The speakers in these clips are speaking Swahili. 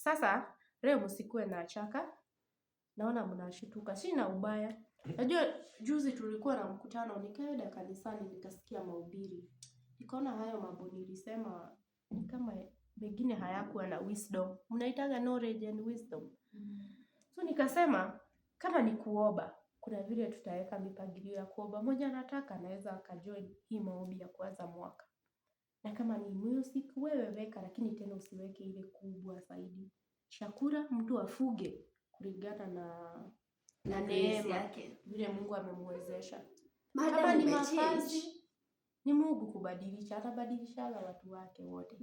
Sasa leo msikuwe na chaka. Naona mnashituka. Sina ubaya. Najua juzi tulikuwa na mkutano, nikaenda kanisani nikasikia mahubiri. Nikaona hayo mambo nilisema kama mengine hayakuwa na wisdom. Mnaitaga knowledge and wisdom. So nikasema kama ni kuomba, kuna vile tutaweka mipangilio ya kuomba. Mmoja anataka anaweza akajoin hii maombi ya kuanza mwaka. Na kama ni music wewe weka, lakini tena usiweke ile kubwa zaidi. Chakula mtu afuge kulingana na neema yake vile Mungu amemwezesha. Kama ni mavazi ni Mungu kubadilisha, atabadilisha watu wake wote.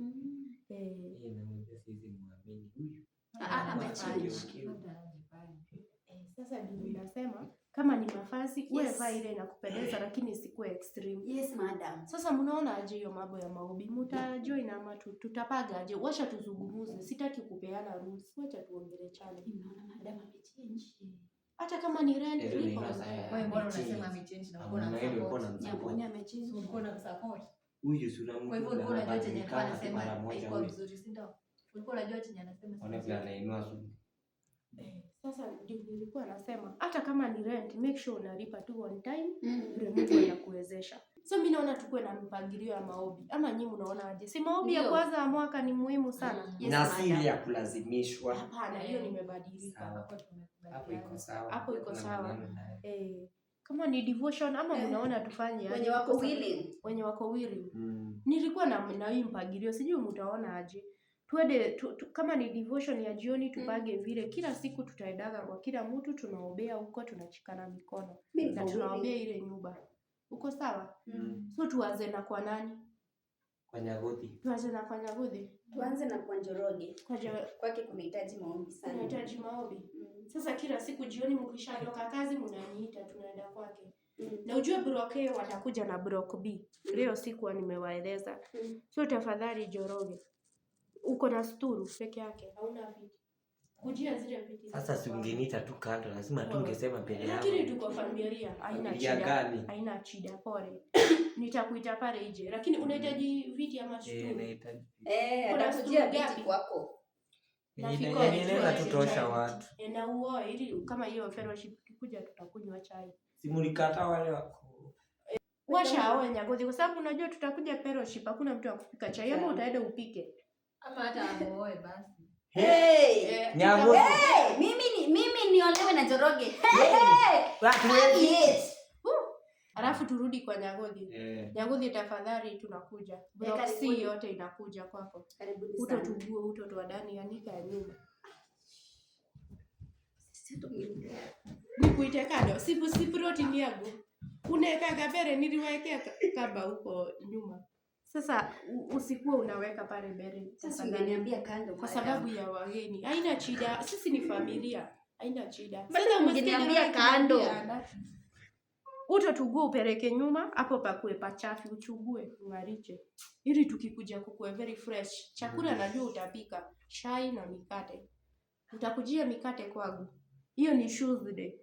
Sasa ndio ninasema kama ni mavazi wewe vaa ile inakupendeza, lakini isikuwe extreme. Yes madam. Sasa mnaona aje hiyo mambo ya maombi? Mtajoin ama tutapanga aje? Wacha tuzungumuze. Sitaki kupeana rules. Wacha tuongelechane. Unaona madam amechange. Hata kama ni rent lipo. Wewe mbona unasema amechange na uko na support? Nyamboni amechange. Uko na support. Huyu sura Kwa hivyo ulikuwa unajua chenye anasema haiko vizuri, si ndio? Ulikuwa unajua chenye anasema. Ona anainua sumu. Sasa ndio nilikuwa nasema hata kama ni rent make sure unalipa tu on time ndio Mungu anakuwezesha. So mimi naona tukue na mpangilio ya maombi. Ama nyinyi mnaona aje? Si maombi ya kwanza mwaka ni muhimu sana. Na si ya kulazimishwa. Hapana, hiyo nimebadilika. Hapo iko sawa. Kama ni devotion ama mnaona tufanye aje? Wenye wako willing. Nilikuwa na hii mpangilio, sijui mtaona aje. Tuende kama ni devotion ya jioni tupage vile kila siku tutaendaga kwa kila mtu tunaombea huko, tunachikana mikono na tunaombea ile nyumba. Uko sawa? So tuanze na kwa nani? Kwa Nyagothi. Tuanze na kwa Nyagothi. Tuanze na kwa Njoroge. Kwake kunahitaji maombi sana. Kunahitaji maombi. Sasa kila siku jioni mkishatoka kazi mnaniita tunaenda kwake. Na ujue block A watakuja na block B. Leo siku nimewaeleza. So tafadhali Njoroge. Uko na sturu peke yake, hauna viti. Kujia zile viti. Sasa si ungeniita tu kando, lazima tu ungesema mbele yako. Lakini tuko familia, haina shida. Haina shida, pole. Nitakuita pale nje. Lakini unahitaji viti ama sturu? Nahitaji. Atakujia viti kwako. Inaweza tutosha watu. Na uoe ili kama hiyo fellowship kikuja tutakunywa chai. Si mlikata wale wako. Washa awe Nyagothi kwa sababu unajua tutakuja fellowship, hakuna mtu akupika chai ama utaenda upike. Ama hata amuoe basi. Nyagothi. Mimi niolewe na Njoroge. Alafu turudi kwa Nyagothi. Nyagothi tafadhali tunakuja. Block C yote inakuja kwako. Utotugue utotoa ndani ya nika ya nyumba. Nikuite kado. Si protein yangu. Unaweka mbele niliwekea kaba huko nyuma. Sasa usikuwa unaweka pale mbele. Sasa ungeniambia kando kwa sababu ya wageni. Haina shida. Sisi ni familia. Haina shida. Sasa ungeniambia kando. Utotugue upeleke nyuma, hapo pakue pachafu uchugue ungariche. Ili tukikuja kukue very fresh. Chakula najua utapika, chai na mikate. Utakujia mikate kwangu. Hiyo ni Tuesday.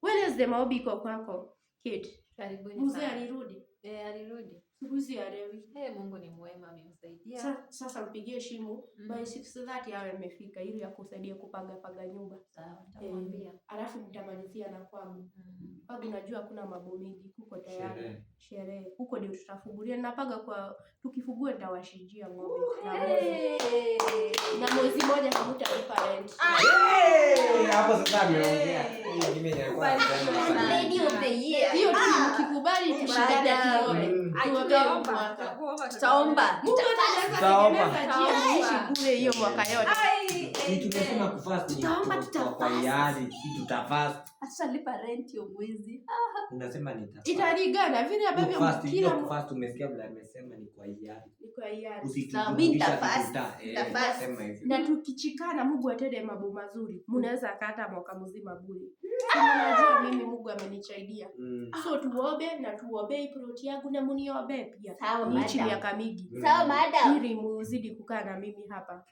Wednesday maombi iko kwako. Kid. Karibuni. Mzee alirudi? Alirudi. Mbuzi alewi. Mungu ni mwema amemsaidia. Sasa mpigie simu by 6:30 awe amefika ili akusaidia kupanga nyumba. Sawa, nitamwambia. Alafu nitamalizia na kwangu. Kwangu najua kuna mambo mengi huko tayari. Sherehe. Huko ndio tutafungulia. Napanga kwa tukifungua nitawashinjia ng'ombe. Na mwezi mmoja hamtalipa rent. Hapo sasa ameongea. Lady of the year. Hiyo tukikubali tushindane tuone. Tutaomba. Mungu atatengeneza njia niishi kule hiyo mwaka yote. Tumesema kufast. Tutaomba hiari, tutafast. Atalipa rent hiyo mwezi. Unasema italingana vile ambavyo kila kufast umesikia bila amesema ni kwa hiari. Ni kwa hiari. Usitufundisha na tukichikana Mungu atende mambo mazuri. Mnaweza kata mwaka mzima bure. Unajua mimi Mungu amenisaidia. So tuombe na tuombe plot yangu na mniombe pia. Ni chini ya kamigi. Sawa madam. Ili muzidi kukaa na mimi hapa.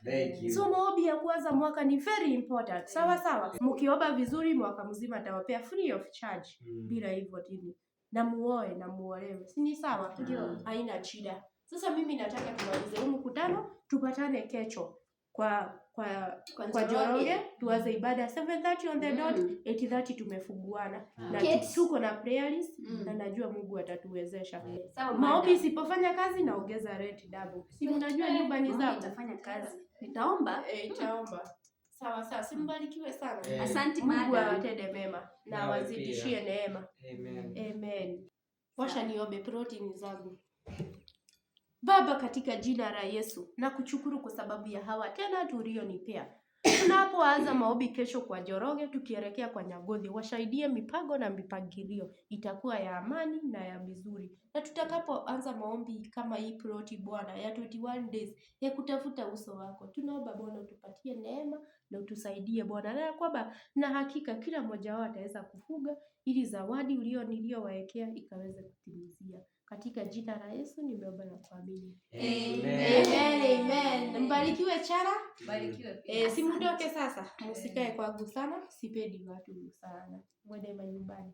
So maombi ya kwanza mwaka ni very important. Sawa. Mkiomba vizuri mwaka mzima atawapea free of charge. Bila hivyo tini. Na muoe na muolewe. Si ni sawa? Ndio. Haina shida. Sasa mimi nataka tumalize huu mkutano, tupatane kesho. kwa Njoroge, tuanze ibada 7:30 on the dot, 8:30 tumefunguana. Na tuko na prayer list na najua Mungu atatuwezesha. Maombi isipofanya kazi naongeza rent double. Si unajua nyumba ni zangu. Itafanya kazi. Nitaomba. Itaomba. Sawa, simbarikiwe sana. Asante Mungu madam. awatende mema na awazidishie neema. Amen. Washa niombe protein zangu. Baba, katika jina la Yesu, nakushukuru kwa sababu ya hawa tena tulionipea. Tunapoanza maombi kesho kwa Njoroge tukielekea kwa Nyagothi, washaidie mipango na mipangilio itakuwa ya amani na ya mizuri. Na tutakapoanza maombi kama hii ploti Bwana ya 21 days ya kutafuta uso wako, tunaomba Bwana utupatie neema na utusaidie Bwana, na kwamba na hakika kila mmoja wao ataweza kufuga ili zawadi niliyowaekea ikaweze kutimizia. Katika jina la Yesu nimeomba na kuamini. Amen. Mbarikiwe Chara. Barikiwe pia. Simutoke sasa. Msikae kwangu sana. Sipendi watu sana. Mwende manyumbani.